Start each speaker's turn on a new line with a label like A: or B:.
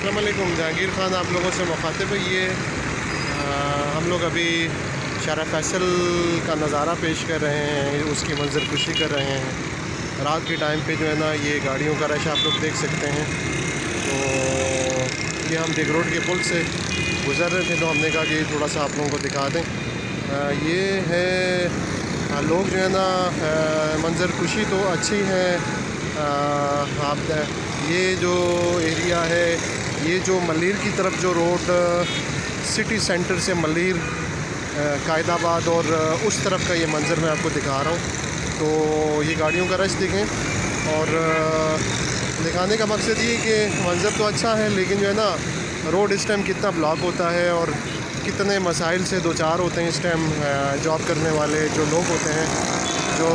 A: अस्सलाम वालेकुम। जहांगीर ख़ान आप लोगों से मुखातिब है। ये हम लोग अभी शारा फैसल का नज़ारा पेश कर रहे हैं, उसकी मंजर कुशी कर रहे हैं। रात के टाइम पे जो है ना, ये गाड़ियों का रश आप लोग देख सकते हैं। तो ये हम डिग रोड के पुल से गुज़र रहे थे, तो हमने कहा कि थोड़ा सा आप लोगों को दिखा दें। ये है लोग जो है ना, मंजर कुशी तो अच्छी है। आप ये जो एरिया है, ये जो मलीर की तरफ जो रोड सिटी सेंटर से मलीर कायदाबाद और उस तरफ का ये मंज़र मैं आपको दिखा रहा हूँ। तो ये गाड़ियों का रश देखें, और दिखाने का मकसद ये कि मंज़र तो अच्छा है, लेकिन जो है ना, रोड इस टाइम कितना ब्लॉक होता है और कितने मसाइल से दो चार होते हैं इस टाइम। जॉब करने वाले जो लोग होते हैं, जो